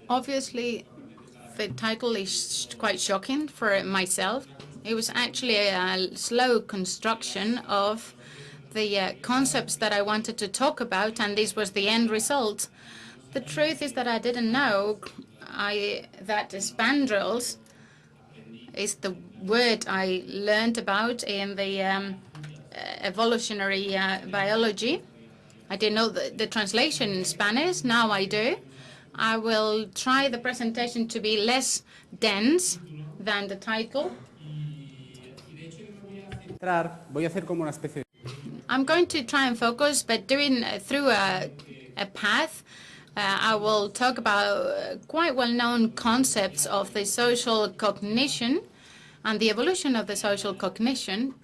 Obviously, the title is quite shocking for myself. It was actually a slow construction of the concepts that I wanted to talk about, and this was the end result. The truth is that I didn't know that spandrels is the word I learned about in the evolutionary biology. I didn't know the translation in Spanish. Now I do. I will try the presentation to be less dense than the title. I'm going to try and focus, but doing through a path. I will talk about quite well-known concepts of the social cognition and the evolution of the social cognition.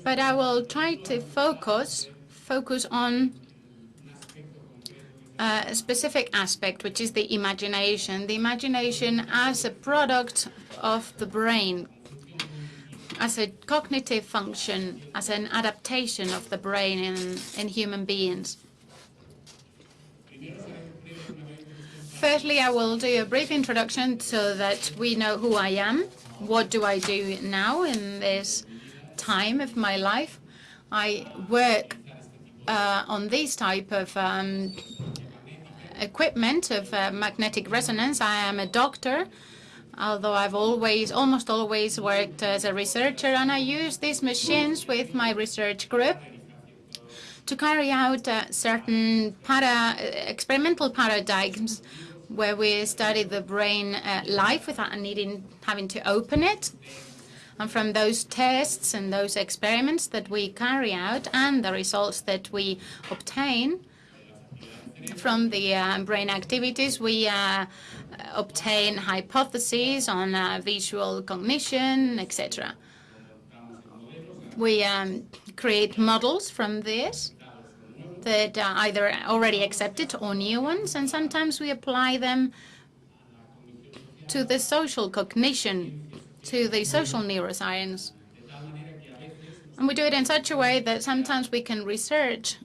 But I will try to focus on a specific aspect, which is the imagination. The imagination as a product of the brain, as a cognitive function, as an adaptation of the brain in human beings. Firstly, I will do a brief introduction so that we know who I am. What do I do now in this time of my life? I work on this type of equipment of magnetic resonance. I am a doctor, although I've almost always worked as a researcher, and I use these machines with my research group to carry out certain experimental paradigms where we study the brain live without having to open it. And from those tests and those experiments that we carry out and the results that we obtain from the brain activities, we obtain hypotheses on visual cognition, etc. We create models from this that are either already accepted or new ones, and sometimes we apply them to the social cognition, to the social neuroscience. And we do it in such a way that sometimes we can research,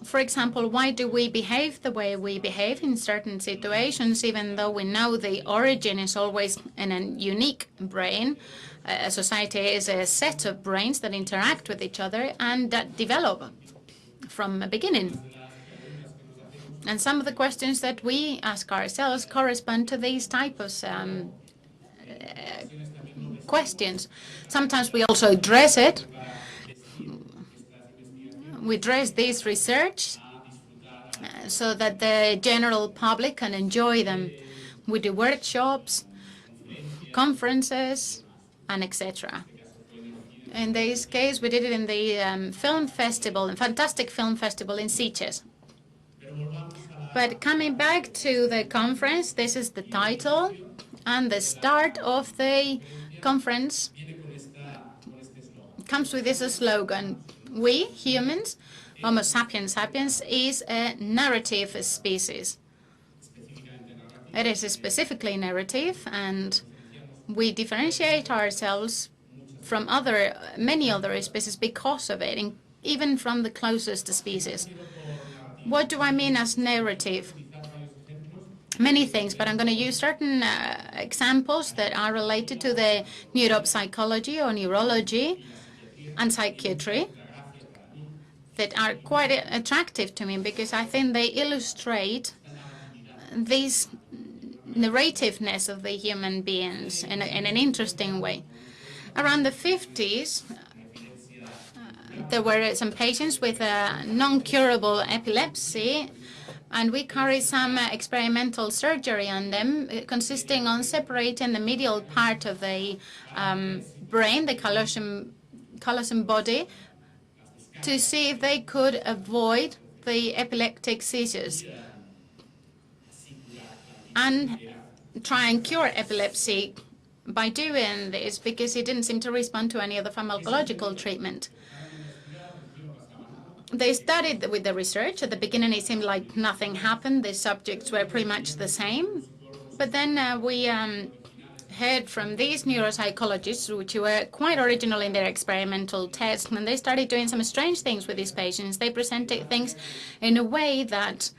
for example, why do we behave the way we behave in certain situations, even though we know the origin is always in a unique brain. A society is a set of brains that interact with each other and that develop from the beginning. And some of the questions that we ask ourselves correspond to these types of questions. Sometimes we also dress it. We dress this research so that the general public can enjoy them. We do workshops, conferences, and etc. In this case, we did it in the film festival, the fantastic film festival in Sitges. But coming back to the conference, this is the title, and the start of the conference comes with this slogan: we, humans, Homo sapiens sapiens, is a narrative species. It is specifically narrative, and we differentiate ourselves from many other species because of it, even from the closest species. What do I mean as narrative? Many things, but I'm going to use certain examples that are related to the neuropsychology or neurology and psychiatry that are quite attractive to me because I think they illustrate this narrativeness of the human beings in an interesting way. Around the 50s, there were some patients with non-curable epilepsy, and we carried some experimental surgery on them, consisting on separating the medial part of the brain, the callosum body, to see if they could avoid the epileptic seizures and try and cure epilepsy by doing this, because it didn't seem to respond to any of the pharmacological treatment. They started with the research. At the beginning, it seemed like nothing happened. The subjects were pretty much the same. But then we heard from these neuropsychologists, which were quite original in their experimental tests, and they started doing some strange things with these patients. They presented things in a way that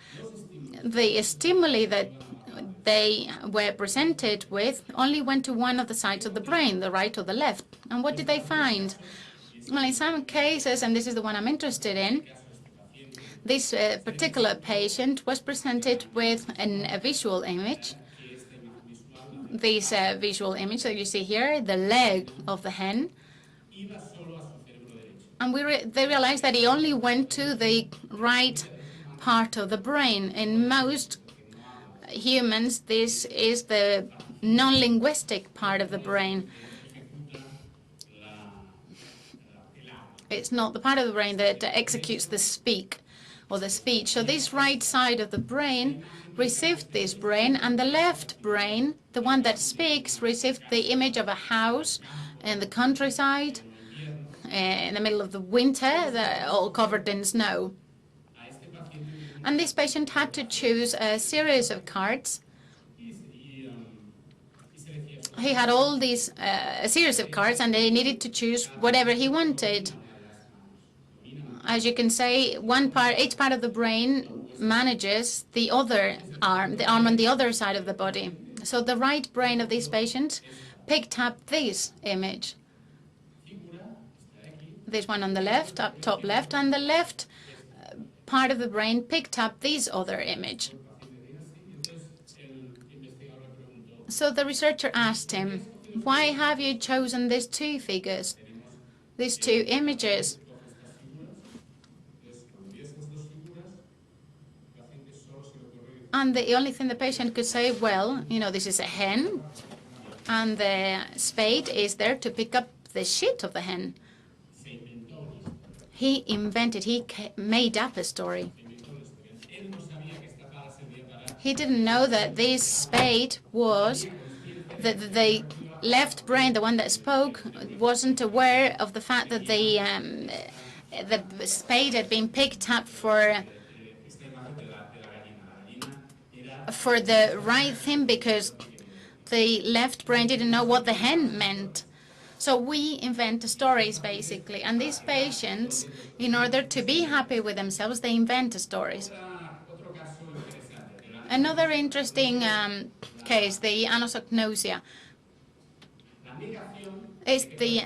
the stimuli that they were presented with only went to one of the sides of the brain, the right or the left. And what did they find? Well, in some cases, and this is the one I'm interested in, this particular patient was presented with a visual image. This visual image that you see here, the leg of the hen. And they realized that he only went to the right part of the brain. In most humans, this is the non-linguistic part of the brain. It's not the part of the brain that executes the speak or the speech. So this right side of the brain received this brain, and the left brain, the one that speaks, received the image of a house in the countryside in the middle of the winter, all covered in snow. And this patient had to choose a series of cards. He had all these a series of cards, and they needed to choose whatever he wanted. As you can say, each part of the brain manages the other arm, the arm on the other side of the body. So the right brain of this patient picked up this image, this one on the left, up top left, and the left part of the brain picked up this other image. So the researcher asked him, why have you chosen these two figures, these two images? And the only thing the patient could say, well, this is a hen, and the spade is there to pick up the shit of the hen. He made up a story. He didn't know that this spade was, the left brain, the one that spoke, wasn't aware of the fact that the spade had been picked up for the right thing, because the left brain didn't know what the hen meant. So we invent stories, basically. And these patients, in order to be happy with themselves, they invent stories. Another interesting case, the anosognosia, is the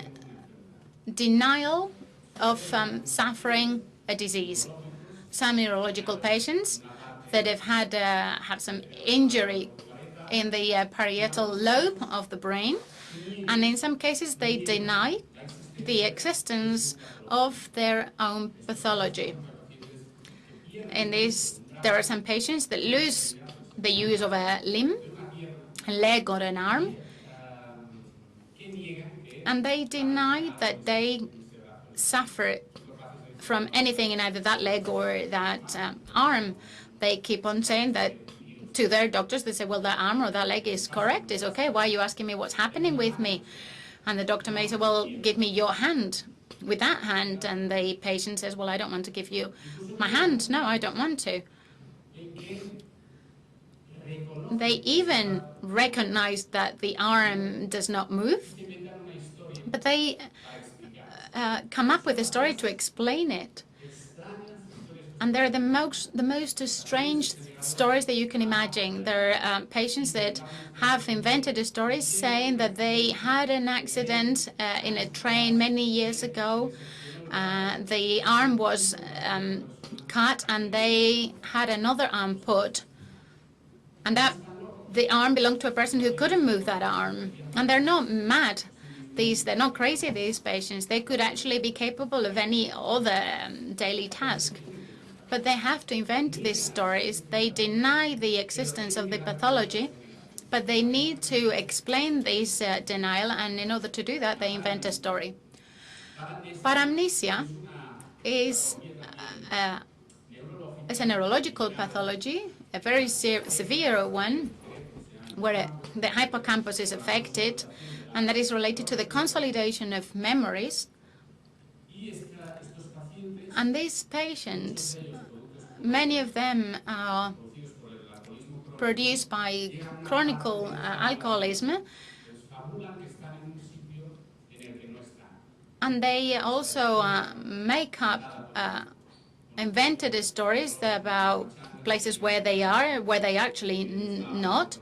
denial of suffering a disease. Some neurological patients that have had some injury in the parietal lobe of the brain, and in some cases they deny the existence of their own pathology. In this, there are some patients that lose the use of a limb, a leg or an arm, and they deny that they suffer from anything in either that leg or that arm. They keep on saying that to their doctors. They say, well, that arm or that leg is correct, it's okay. Why are you asking me what's happening with me? And the doctor may say, well, give me your hand with that hand. And the patient says, well, I don't want to give you my hand. No, I don't want to. They even recognize that the arm does not move, but they come up with a story to explain it. And they're the most strange stories that you can imagine. There are patients that have invented stories saying that they had an accident in a train many years ago. The arm was cut, and they had another arm put. And that the arm belonged to a person who couldn't move that arm. And they're not mad. They're not crazy, these patients. They could actually be capable of any other daily task. But they have to invent these stories. They deny the existence of the pathology, but they need to explain this denial, and in order to do that, they invent a story. Paramnesia is a neurological pathology, a very severe one, where the hippocampus is affected, and that is related to the consolidation of memories. And these patients, many of them are produced by chronic alcoholism, And they also make up invented stories about places where they are, where they actually not.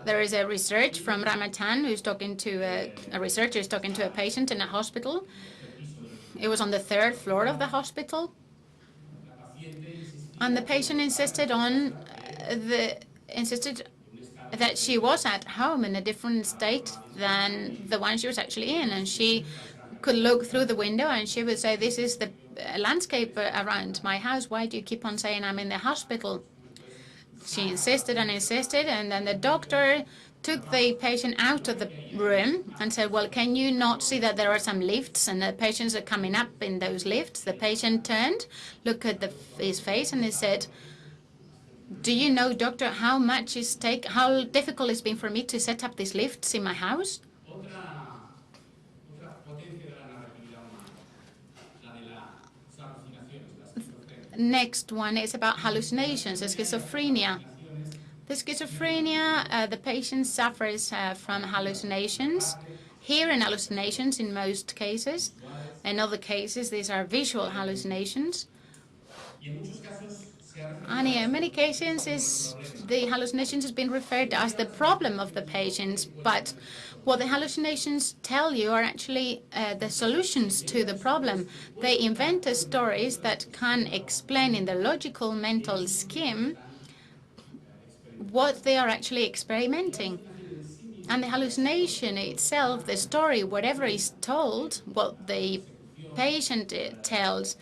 There is a research from Ramatan who's talking to a researcher is talking to a patient in a hospital. It was on the 3rd floor of the hospital, and the patient insisted that she was at home in a different state than the one she was actually in, and she could look through the window and she would say, "This is the landscape around my house. Why do you keep on saying I'm in the hospital?" She insisted and insisted, and then the doctor took the patient out of the room and said, "Well, can you not see that there are some lifts and the patients are coming up in those lifts?" The patient turned, looked at his face, and he said, "Do you know, doctor, how difficult it's been for me to set up these lifts in my house?" Next one is about hallucinations, schizophrenia. The schizophrenia, the patient suffers from hallucinations, hearing hallucinations in most cases. In other cases, these are visual hallucinations. And in many cases, the hallucinations has been referred to as the problem of the patients, but what the hallucinations tell you are actually the solutions to the problem. They invent stories that can explain in the logical mental scheme what they are actually experimenting. And the hallucination itself, the story, whatever is told, what the patient tells,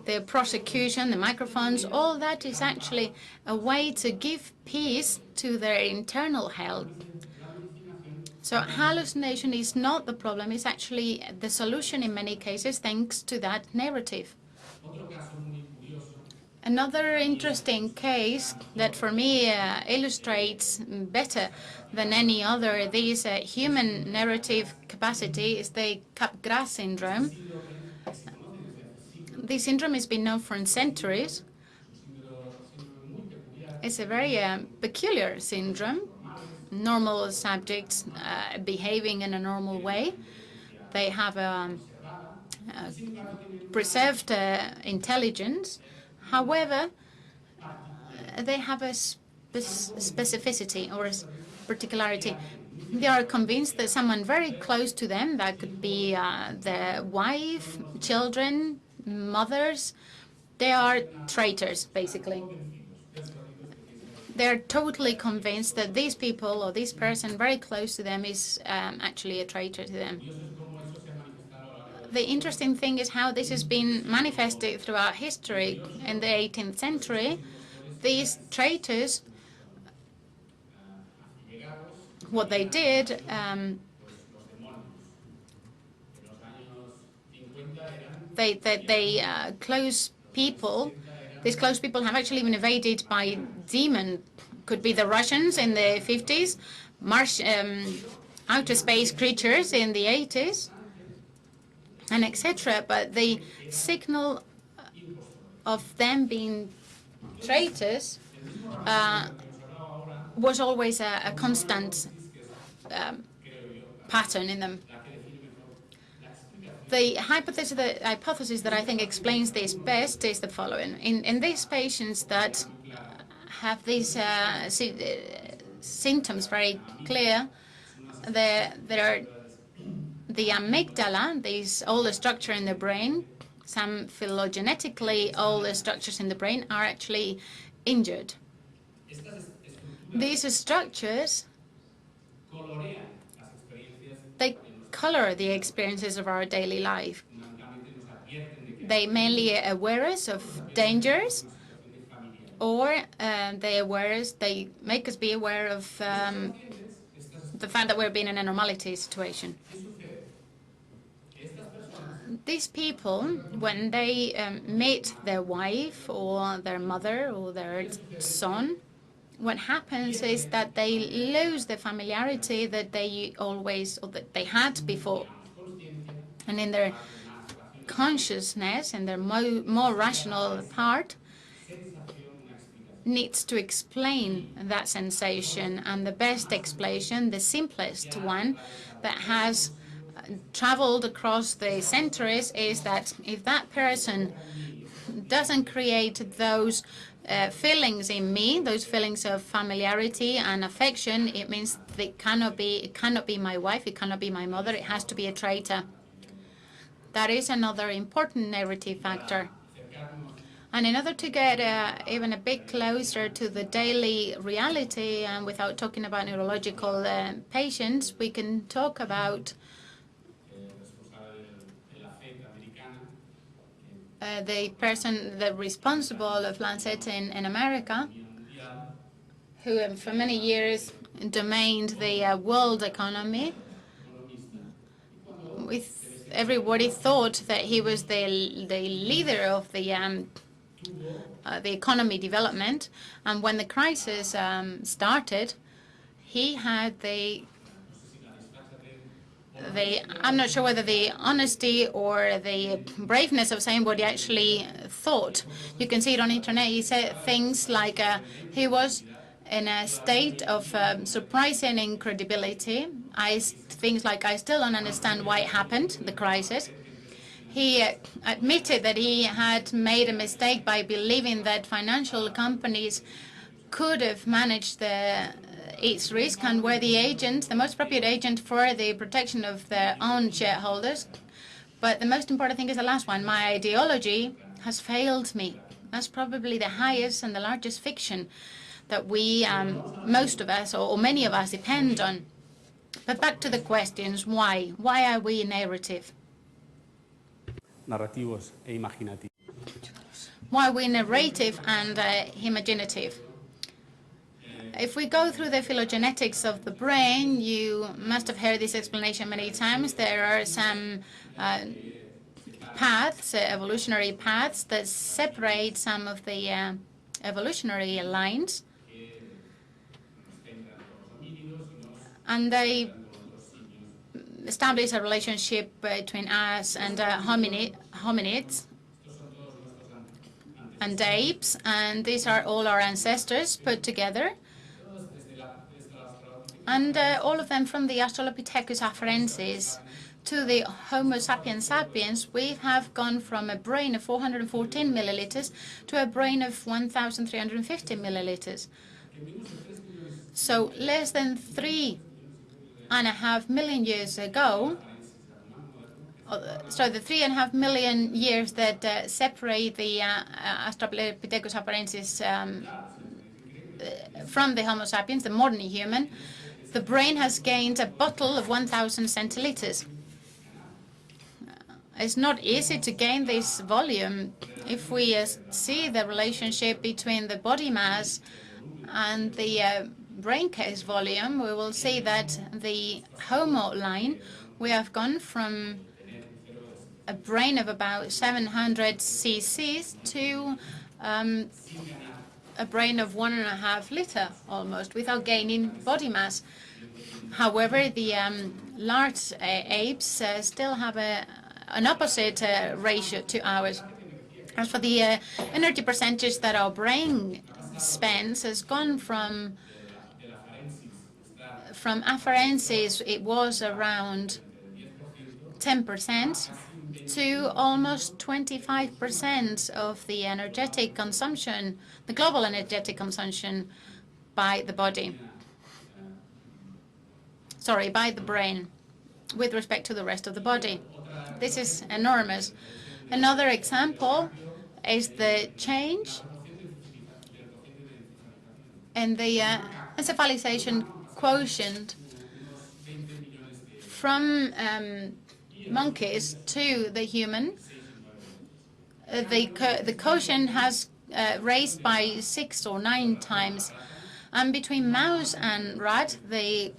the prosecution, the microphones, all that is actually a way to give peace to their internal health. So hallucination is not the problem, it's actually the solution in many cases thanks to that narrative. Another interesting case that for me illustrates better than any other this human narrative capacity is the Capgras syndrome. This syndrome has been known for centuries. It's a very peculiar syndrome. Normal subjects behaving in a normal way. They have a preserved intelligence. However, they have a specificity or a particularity. They are convinced that someone very close to them, that could be their wife, children, mothers, they are traitors, basically. They're totally convinced that these people or this person very close to them is actually a traitor to them. The interesting thing is how this has been manifested throughout history. In the 18th century, these traitors, what they did, close people. These close people have actually been invaded by demon. Could be the Russians in the 50s, outer space creatures in the 80s, and etc. But the signal of them being traitors was always a constant pattern in them. The hypothesis that I think explains this best is the following. In these patients that have these symptoms very clear, there are the amygdala, this old structure in the brain, some phylogenetically old structures in the brain are actually injured. These structures, they color the experiences of our daily life. They mainly aware us of dangers, or they make us be aware of the fact that we're being in a normality situation. These people, when they meet their wife or their mother or their son, what happens is that they lose the familiarity that they always, or that they had before. And in their consciousness, in their more rational part, needs to explain that sensation, and the best explanation, the simplest one that has traveled across the centuries, is that if that person doesn't create those feelings in me, those feelings of familiarity and affection, it means it cannot be my wife, it cannot be my mother, it has to be a traitor. That is another important narrative factor. And in order to get even a bit closer to the daily reality, and without talking about neurological patients, we can talk about the person, the responsible of Lancet in America, who for many years domained the world economy. Everybody thought that he was the leader of the economy development, and when the crisis started, he had I'm not sure whether the honesty or the braveness of saying what he actually thought. You can see it on the internet. He said things like he was in a state of surprising incredibility. Things like, I still don't understand why it happened, the crisis. He admitted that he had made a mistake by believing that financial companies could have managed its risk and were the most appropriate agent for the protection of their own shareholders. But the most important thing is the last one. My ideology has failed me. That's probably the highest and the largest fiction that we, most of us, or many of us, depend on. But back to the questions. Why? Why are we narrative? Narrativos e imaginativos. Why are we narrative and imaginative? If we go through the phylogenetics of the brain, you must have heard this explanation many times. There are some paths, evolutionary paths, that separate some of the evolutionary lines. And they establish a relationship between us and hominids and apes, and these are all our ancestors put together. And all of them, from the Australopithecus afarensis to the Homo sapiens sapiens, we have gone from a brain of 414 milliliters to a brain of 1,350 milliliters. So less than 3.5 million years ago, so the 3.5 million years that separate the Australopithecus afarensis from the Homo sapiens, the modern human, the brain has gained a bottle of 1,000 centiliters. It's not easy to gain this volume. If we see the relationship between the body mass and the brain case volume, we will see that the Homo line, we have gone from a brain of about 700 cc's to a brain of 1.5 liter almost, without gaining body mass. However, the large apes still have an opposite ratio to ours. As for the energy percentage that our brain spends, has gone from afarensis, it was around 10%, to almost 25% of the energetic consumption, the global energetic consumption by the body. Sorry, by the brain, with respect to the rest of the body. This is enormous. Another example is the change in the encephalization quotient from monkeys to the human. The quotient has raised by 6 or 9 times, and between mouse and rat, the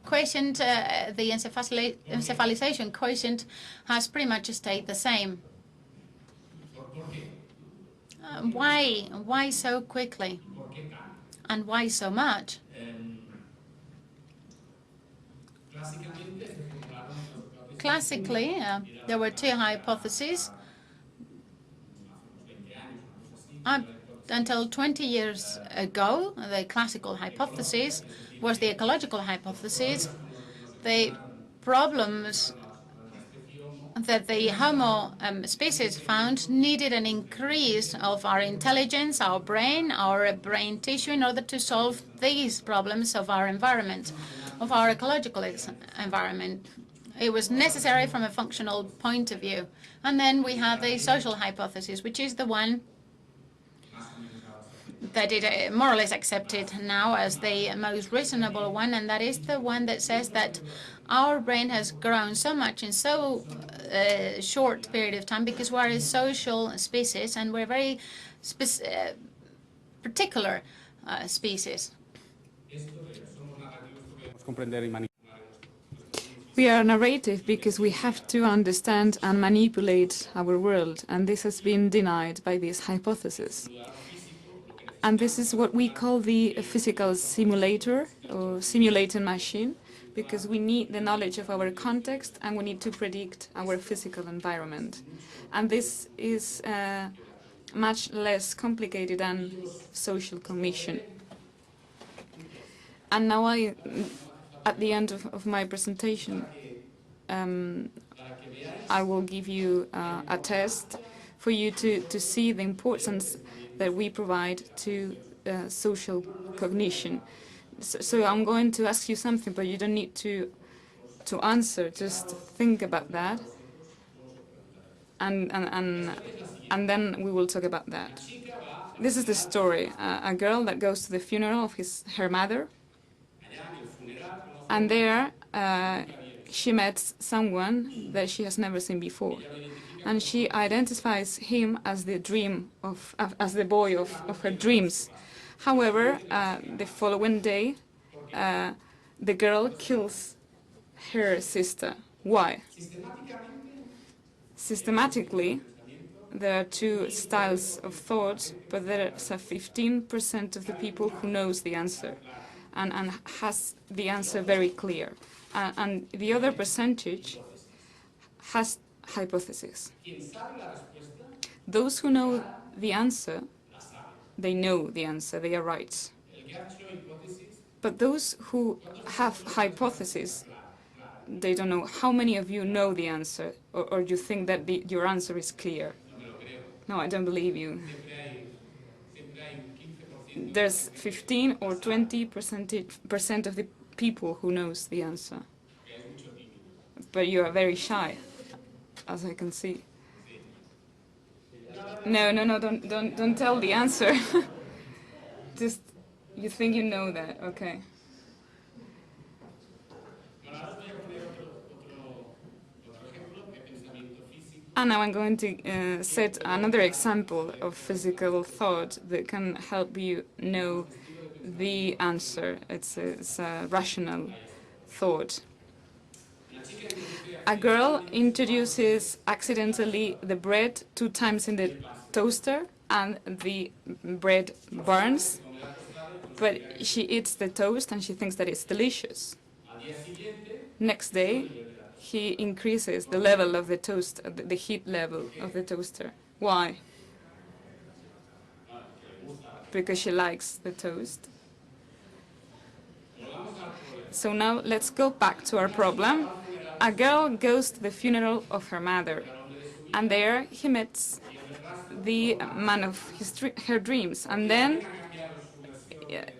quotient, the encephalization quotient, has pretty much stayed the same. Why so quickly, and why so much? Classically, there were 2 hypotheses. until 20 years ago, the classical hypothesis was the ecological hypothesis. The problems that the Homo species found needed an increase of our intelligence, our brain tissue, in order to solve these problems of our environment, of our ecological environment. It was necessary from a functional point of view. And then we have the social hypothesis, which is the one that is more or less accepted now as the most reasonable one, and that is the one that says that our brain has grown so much in so short period of time because we're a social species and we're very particular species. We are narrative because we have to understand and manipulate our world, and this has been denied by this hypothesis. And this is what we call the physical simulator or simulating machine, because we need the knowledge of our context and we need to predict our physical environment. And this is much less complicated than social cognition. And now at the end of my presentation, I will give you a test for you to see the importance that we provide to social cognition. So I'm going to ask you something, but you don't need to answer. Just think about that, and then we will talk about that. This is the story: a girl that goes to the funeral of her mother, and there she met someone that she has never seen before, and she identifies him as the as the boy of her dreams. However, the following day, the girl kills her sister. Why? Systematically, there are two styles of thought, but there's a 15% of the people who knows the answer and has the answer very clear. And the other percentage has hypothesis. Those who know the answer, they know the answer, they are right. But those who have hypotheses, they don't know. How many of you know the answer, or you think that your answer is clear? No, I don't believe you. There's 15 or 20% of the people who knows the answer. But you are very shy, as I can see. No, don't tell the answer. Just, you think you know that, okay. And now I'm going to set another example of physical thought that can help you know the answer. It's a rational thought. A girl introduces accidentally the bread 2 times in the toaster, and the bread burns, but she eats the toast and she thinks that it's delicious. Next day, he increases the level of the toast, the heat level of the toaster. Why? Because she likes the toast. So now let's go back to our problem. A girl goes to the funeral of her mother, and there he meets the man of her dreams, and then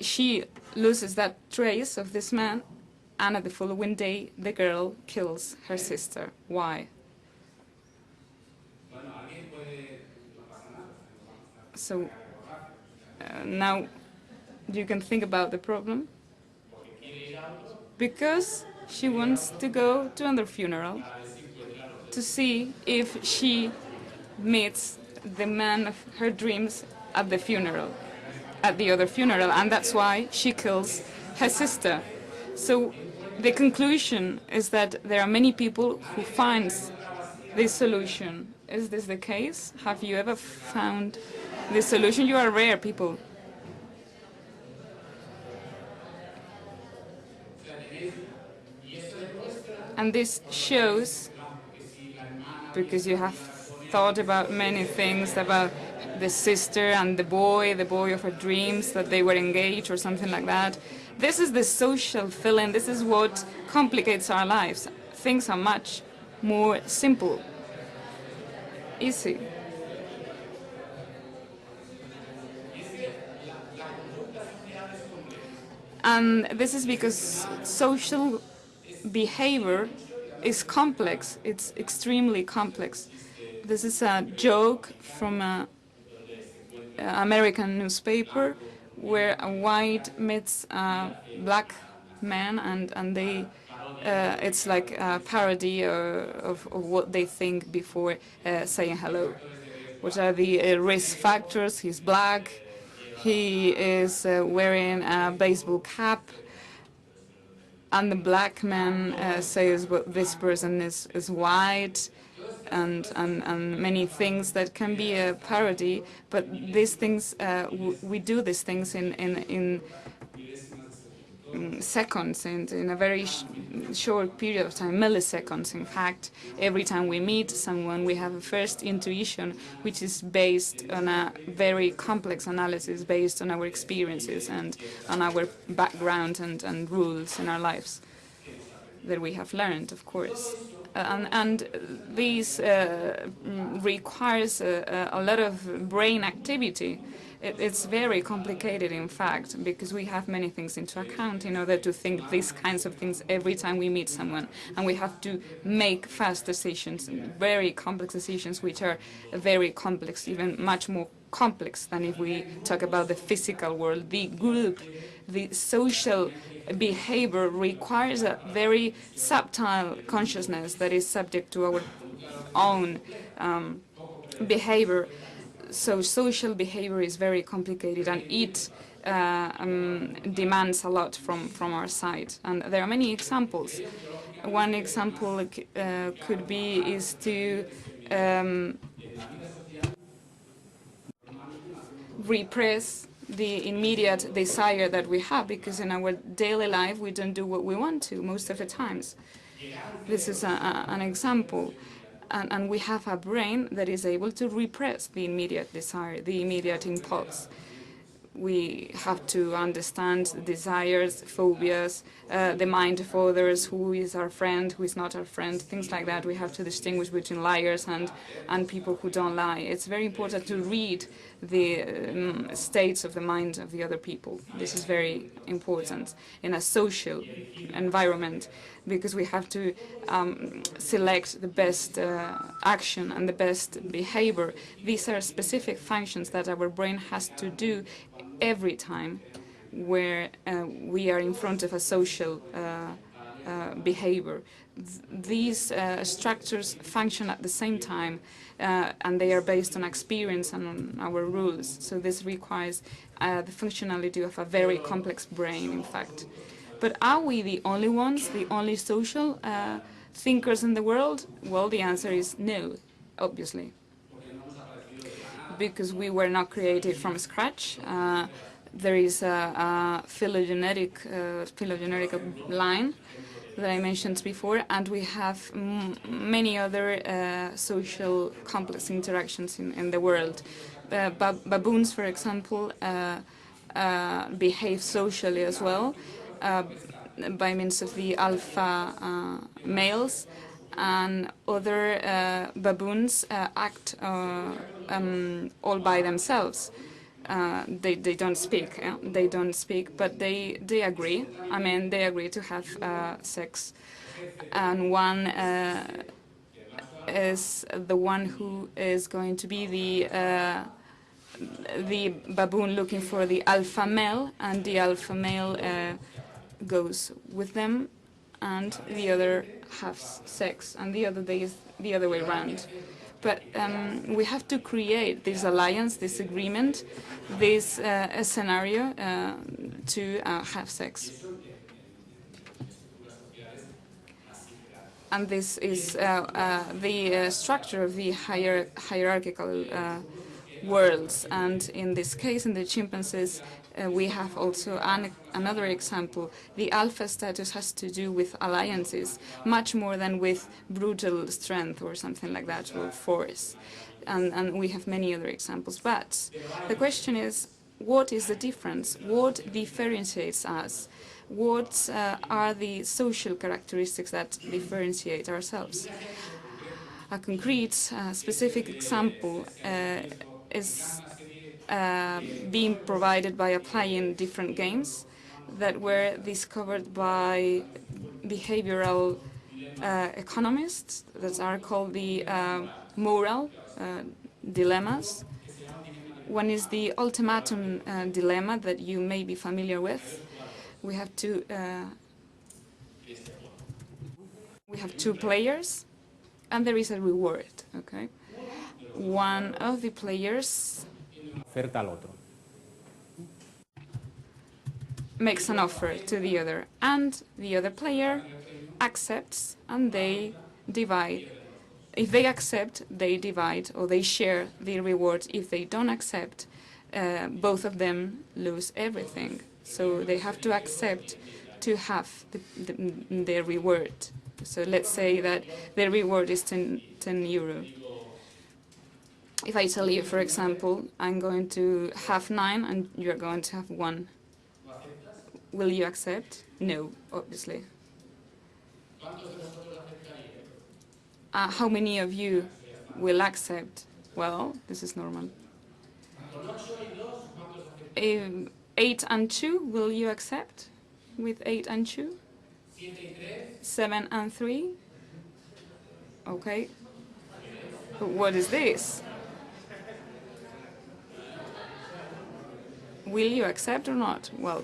she loses that trace of this man, and at the following day the girl kills her sister. Why? So now you can think about the problem. Because she wants to go to another funeral to see if she meets the man of her dreams at the funeral, at the other funeral, and that's why she kills her sister. So the conclusion is that there are many people who find this solution. Is this the case? Have you ever found this solution? You are rare people. And this shows, because you have thought about many things, about the sister and the boy of her dreams, that they were engaged or something like that. This is the social feeling. This is what complicates our lives. Things are much more simple, easy. And this is because social behavior is complex. It's extremely complex. This is a joke from an American newspaper where a white meets a black man, and they it's like a parody of what they think before saying hello. What are the risk factors? He's black. He is wearing a baseball cap, and the black man says, well, this person is white, and many things that can be a parody. But these things, we do these things in seconds, and in a very short period of time, milliseconds. In fact, every time we meet someone, we have a first intuition, which is based on a very complex analysis, based on our experiences and on our background and rules in our lives that we have learned, of course. And this requires a lot of brain activity. It's very complicated, in fact, because we have many things into account in order to think these kinds of things every time we meet someone. And we have to make fast decisions, very complex decisions, which are very complex, even much more complex than if we talk about the physical world. The group, the social behavior requires a very subtle consciousness that is subject to our own behavior. So social behavior is very complicated, and it demands a lot from our side. And there are many examples. One example could be is to repress the immediate desire that we have, because in our daily life we don't do what we want to most of the times. This is an example. And we have a brain that is able to repress the immediate desire, the immediate impulse. We have to understand desires, phobias, the mind of others, who is our friend, who is not our friend, things like that. We have to distinguish between liars and people who don't lie. It's very important to read the states of the mind of the other people. This is very important in a social environment, because we have to select the best action and the best behavior. These are specific functions that our brain has to do every time where we are in front of a social behavior. These structures function at the same time, and they are based on experience and on our rules. So this requires the functionality of a very complex brain, in fact. But are we the only ones, the only social thinkers in the world? Well, the answer is no, obviously, because we were not created from scratch. There is a phylogenetic line that I mentioned before, and we have many other social complex interactions in the world. Baboons, for example, behave socially as well, by means of the alpha males, and other baboons act all by themselves. They don't speak. They don't speak, but they agree. I mean, they agree to have sex, and one is the one who is going to be the baboon looking for the alpha male, and the alpha male goes with them, and the other has sex, and the other day is the other way around. But we have to create this alliance, this agreement, this scenario to have sex. And this is the structure of the hierarchical worlds. And in this case, in the chimpanzees, we have also another example. The alpha status has to do with alliances, much more than with brutal strength or something like that, or force. and we have many other examples. But the question is, what is the difference? What differentiates us? What are the social characteristics that differentiate ourselves? A concrete, specific example is being provided by applying different games that were discovered by behavioral economists that are called the moral dilemmas. One is the ultimatum dilemma that you may be familiar with. We have two players, and there is a reward. Okay, one of the players makes an offer to the other, and the other player accepts, and they divide. If they accept, they divide, or they share the reward. If they don't accept, both of them lose everything. So they have to accept to have their reward. So let's say that the reward is 10 euro. If I tell you, for example, I'm going to have 9 and you're going to have 1, will you accept? No, obviously. How many of you will accept? Well, this is normal. 8 and 2, will you accept? With 8 and 2? 7 and 3? Okay. But what is this? Will you accept or not? Well,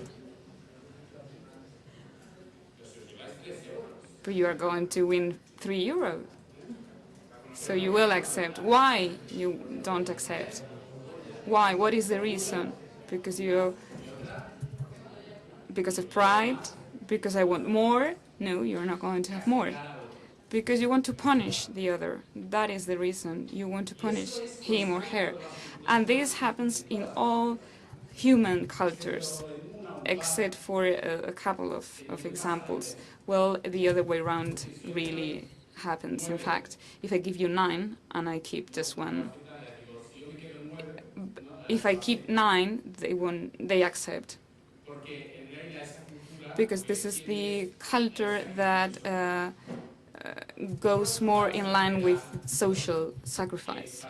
but you are going to win 3 euros. So you will accept. Why you don't accept? Why? What is the reason? Because of pride? Because I want more? No, you're not going to have more. Because you want to punish the other. That is the reason. You want to punish him or her. And this happens in all human cultures, except for a couple of examples. Well, the other way around really happens. In fact, if I give you 9 and I keep just 1, if I keep 9, they accept. Because this is the culture that goes more in line with social sacrifice.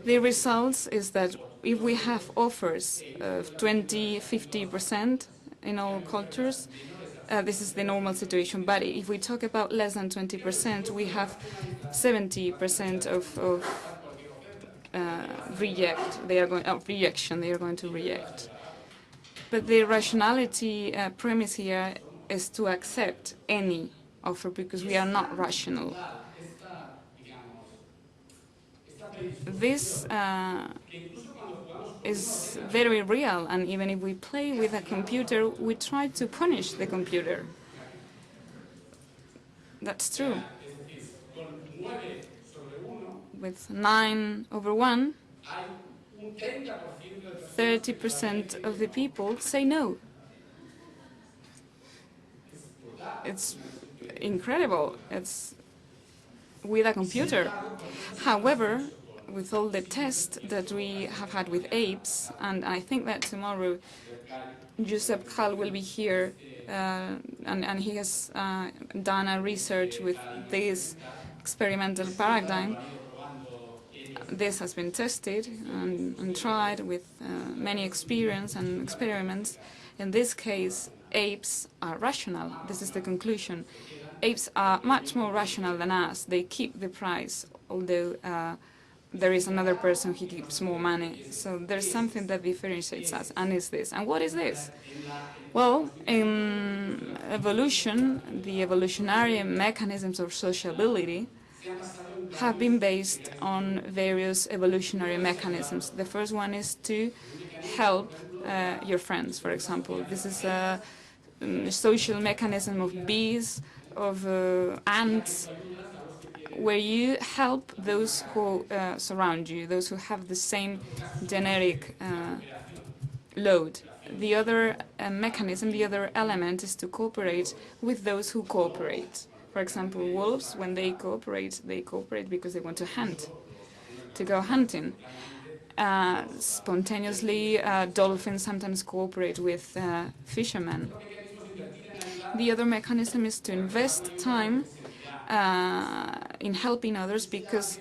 The results is that if we have offers of 20, 50% in all cultures, this is the normal situation. But if we talk about less than 20%, we have 70% of rejection. They are going to reject. But the rationality premise here is to accept any offer because we are not rational. This is very real, and even if we play with a computer, we try to punish the computer. That's true. With 9/1, 30% of the people say no. It's incredible. It's with a computer. However, with all the tests that we have had with apes, and I think that tomorrow Josep Cal will be here, and he has done a research with this experimental paradigm. This has been tested and tried with many experience and experiments. In this case, apes are rational. This is the conclusion. Apes are much more rational than us. They keep the price, although there is another person who keeps more money. So there's something that differentiates us, and is this. And what is this? Well, in evolution, the evolutionary mechanisms of sociability have been based on various evolutionary mechanisms. The first one is to help your friends, for example. This is a social mechanism of bees, of ants, where you help those who surround you, those who have the same genetic load. The other mechanism, the other element is to cooperate with those who cooperate. For example, wolves, when they cooperate because they want to hunt. to go hunting. Spontaneously, dolphins sometimes cooperate with fishermen. The other mechanism is to invest time in helping others because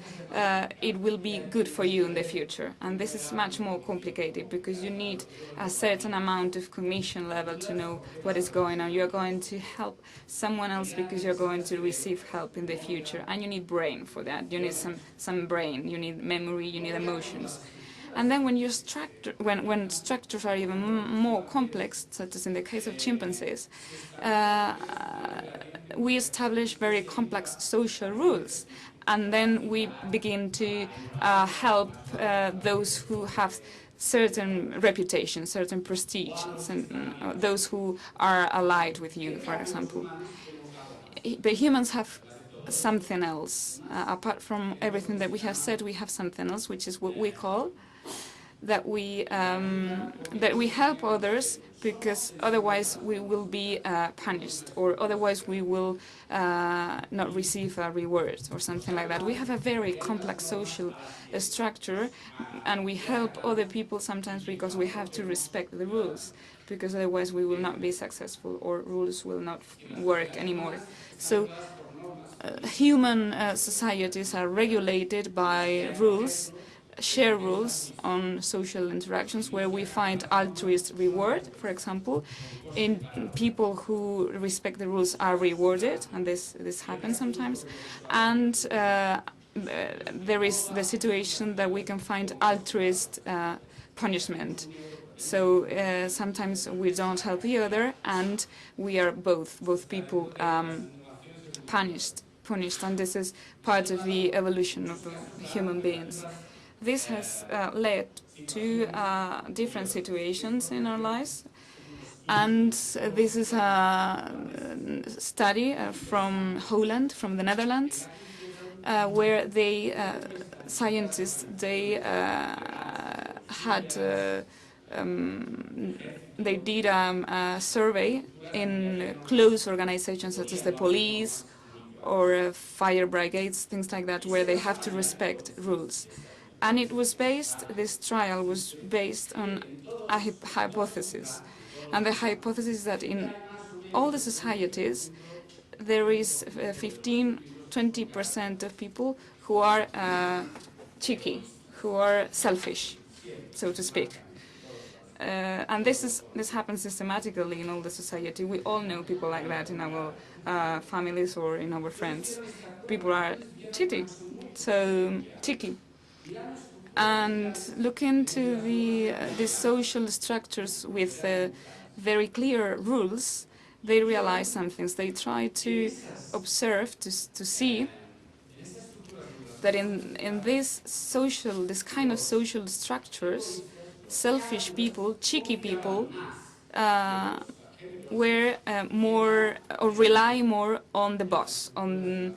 it will be good for you in the future. And this is much more complicated because you need a certain amount of cognition level to know what is going on. You're going to help someone else because you're going to receive help in the future. And you need brain for that. You need some brain. You need memory. You need emotions. And then when when structures are even more complex, such as in the case of chimpanzees, we establish very complex social rules. And then we begin to help those who have certain reputation, certain prestige, those who are allied with you, for example. The humans have something else. Apart from everything that we have said, we have something else, which is what we call that we help others because otherwise we will be punished, or otherwise we will not receive a reward or something like that. We have a very complex social structure, and we help other people sometimes because we have to respect the rules, because otherwise we will not be successful or rules will not work anymore. So human societies are regulated by rules, share rules on social interactions where we find altruist reward, for example. In people who respect the rules are rewarded, and this happens sometimes. And there is the situation that we can find altruist punishment. So sometimes we don't help the other, and we are both people punished, and this is part of the evolution of human beings. This has led to different situations in our lives, and this is a study from Holland, from the Netherlands, where scientists they did a survey in close organizations such as the police or fire brigades, things like that, where they have to respect rules. And it was this trial was based on a hypothesis. And the hypothesis is that in all the societies, there is 15–20% of people who are cheeky, who are selfish, so to speak. And this happens systematically in all the society. We all know people like that in our families or in our friends. People are cheeky. And look into the social structures with very clear rules, they realize some things. They try to observe, to see that in this kind of social structures, selfish people, cheeky people, were more or rely more on the boss, on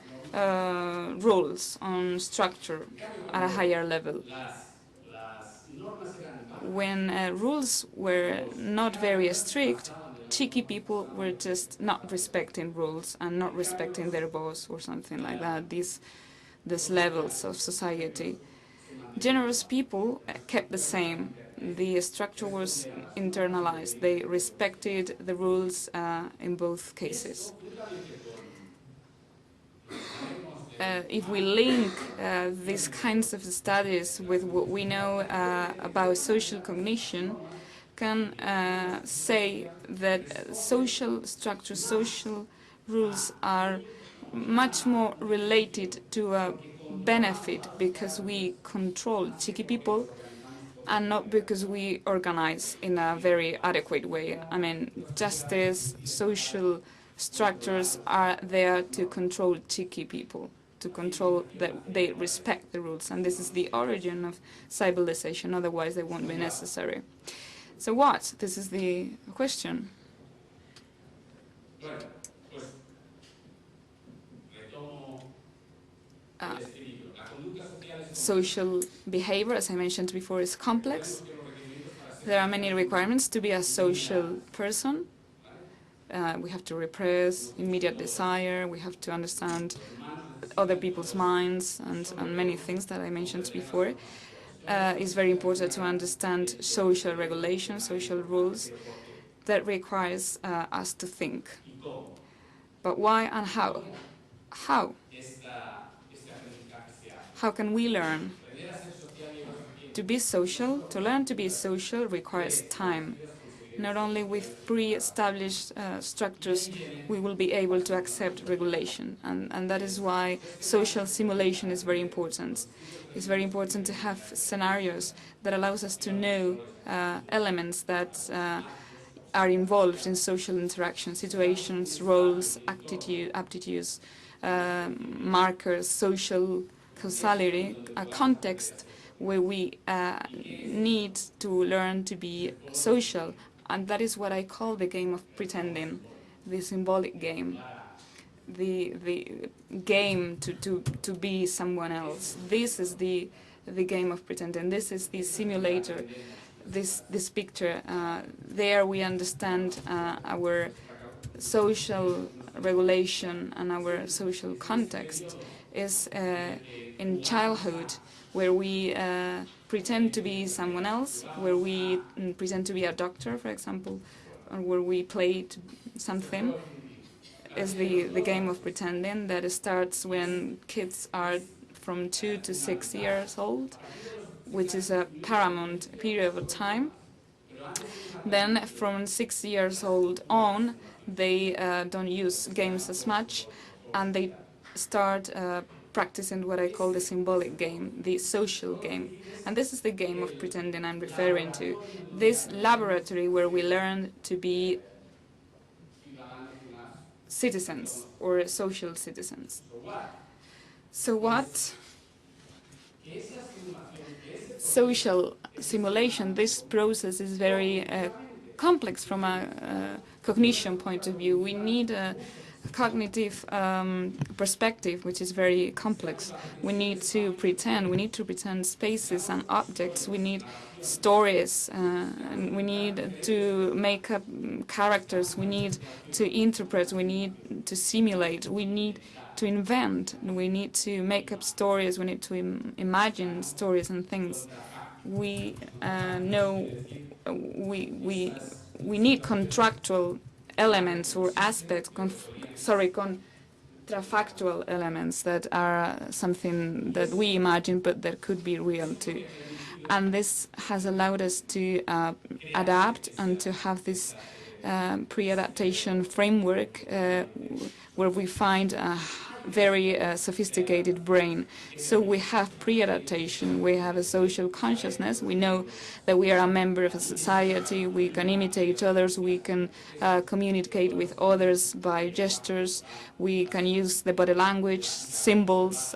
rules, on structure at a higher level. When rules were not very strict, cheeky people were just not respecting rules and not respecting their boss or something like that, these levels of society. Generous people kept the same. The structure was internalized. They respected the rules in both cases. If we link these kinds of studies with what we know about social cognition, can say that social structures, social rules are much more related to a benefit because we control cheeky people and not because we organize in a very adequate way. I mean, justice, social structures are there to control cheeky people, to control that they respect the rules. And this is the origin of civilization, otherwise they won't be necessary. So what? This is the question. Social behavior, as I mentioned before, is complex. There are many requirements to be a social person. We have to repress immediate desire. We have to understand other people's minds and many things that I mentioned before. It's very important to understand social regulation, social rules that requires us to think. But why and how? How? How can we learn? To be social, to learn to be social requires time. Not only with pre-established structures we will be able to accept regulation, and that is why social simulation is very important. It's very important to have scenarios that allows us to know elements that are involved in social interaction, situations, roles, aptitudes, markers, social causality, a context where we need to learn to be social. And that is what I call the game of pretending, the symbolic game, the game to be someone else. This is the game of pretending. This is the simulator, this picture. There we understand our social regulation and our social context is in childhood, where we pretend to be someone else, where we pretend to be a doctor, for example, or where we play something, is the game of pretending that starts when kids are from 2 to 6 years old, which is a paramount period of time. Then from 6 years old on, they don't use games as much, and they start practicing what I call the symbolic game, the social game. And this is the game of pretending I'm referring to. This laboratory where we learn to be citizens or social citizens. So what? Social simulation, this process is very complex from a cognition point of view. We need a cognitive perspective, which is very complex. We need to pretend spaces and objects. We need stories. And we need to make up characters. We need to interpret. We need to simulate. We need to invent. We need to make up stories. We need to imagine stories and things. We know we need contractual elements or aspects, contrafactual elements that are something that we imagine but that could be real too. And this has allowed us to adapt and to have this pre-adaptation framework where we find a very sophisticated brain. So we have pre-adaptation, we have a social consciousness, we know that we are a member of a society, we can imitate others, we can communicate with others by gestures, we can use the body language, symbols,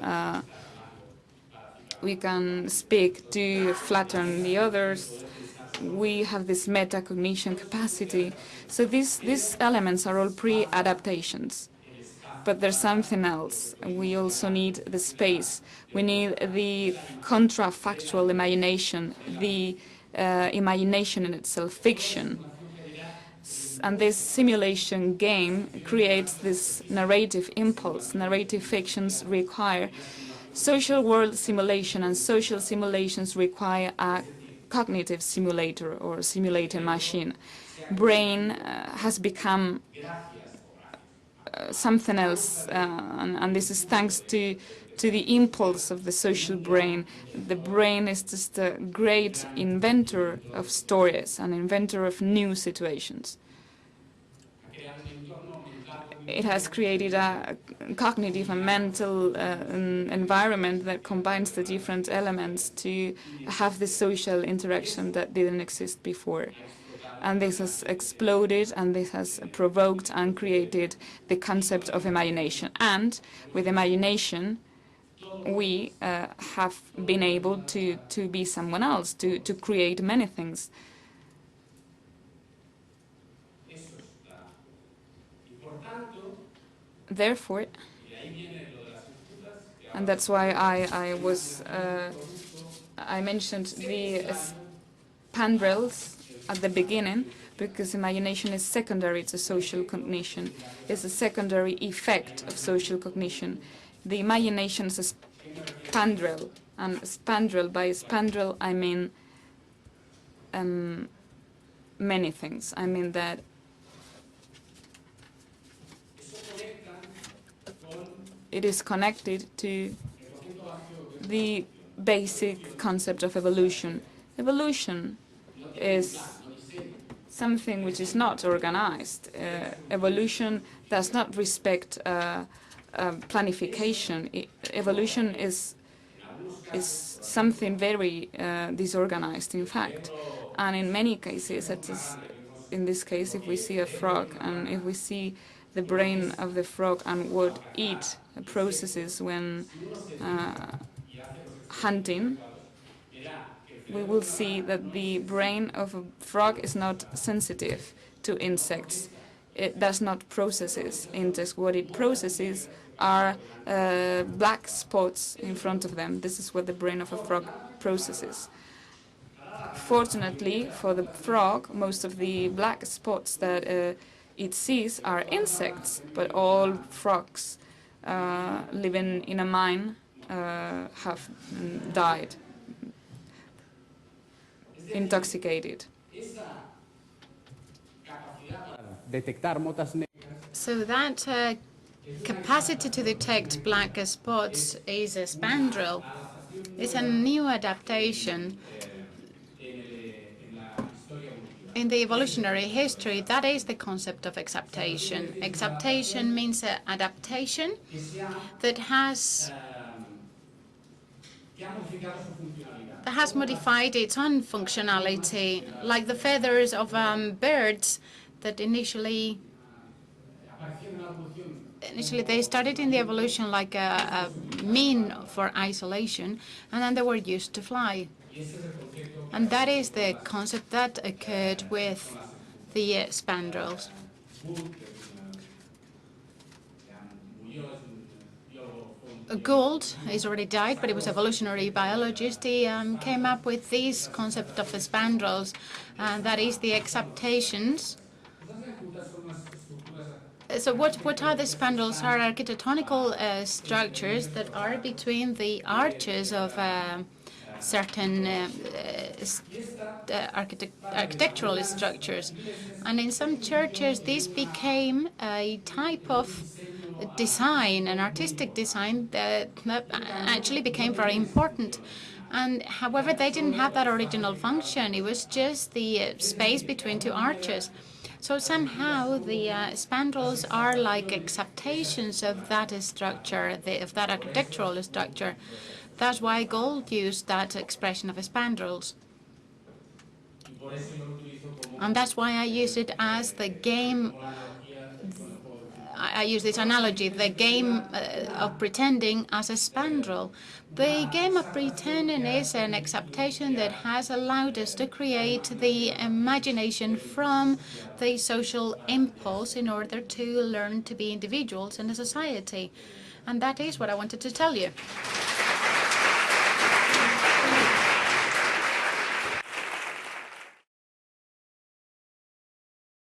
we can speak to flatter the others, we have this metacognition capacity. So these elements are all pre-adaptations. But there's something else. We also need the space. We need the contrafactual imagination, the imagination in itself, fiction. And this simulation game creates this narrative impulse. Narrative fictions require social world simulation, and social simulations require a cognitive simulator or simulating machine. Brain has become something else, and this is thanks to the impulse of the social brain. The brain is just a great inventor of stories, an inventor of new situations. It has created a cognitive and mental environment that combines the different elements to have the social interaction that didn't exist before. And this has exploded, and this has provoked and created the concept of imagination. And with imagination, we have been able to be someone else, to create many things. Therefore, and that's why I mentioned the spandrels at the beginning, because imagination is secondary to social cognition. It's a secondary effect of social cognition. the imagination is a spandrel, and spandrel, by spandrel I mean many things. I mean that it is connected to the basic concept of evolution. Evolution is something which is not organized. Evolution does not respect planification. Evolution is something very disorganized, in fact. And in many cases, such as in this case, if we see a frog and if we see the brain of the frog and what it processes when hunting, we will see that the brain of a frog is not sensitive to insects. It does not process insects. What it processes are black spots in front of them. This is what the brain of a frog processes. Fortunately for the frog, most of the black spots that it sees are insects, but all frogs living in a mine have died, intoxicated. So that capacity to detect black spots is a spandrel. It's a new adaptation. In the evolutionary history, that is the concept of exaptation. Exaptation means adaptation that has modified its own functionality, like the feathers of birds that initially they started in the evolution like a mean for isolation, and then they were used to fly. And that is the concept that occurred with the spandrels. Gould is already died, but he was an evolutionary biologist. He came up with this concept of the spandrels, and that is the exaptations. So what are the spandrels? Are architectonical structures that are between the arches of certain architectural structures. And in some churches, this became a type of design, an artistic design that actually became very important. And however, they didn't have that original function. It was just the space between two arches. So somehow the spandrels are like exaptations of that structure, of that architectural structure. That's why Gould used that expression of spandrels. And that's why I use it as the game. I use this analogy, the game of pretending as a spandrel. The game of pretending is an exaptation that has allowed us to create the imagination from the social impulse in order to learn to be individuals in a society. And that is what I wanted to tell you.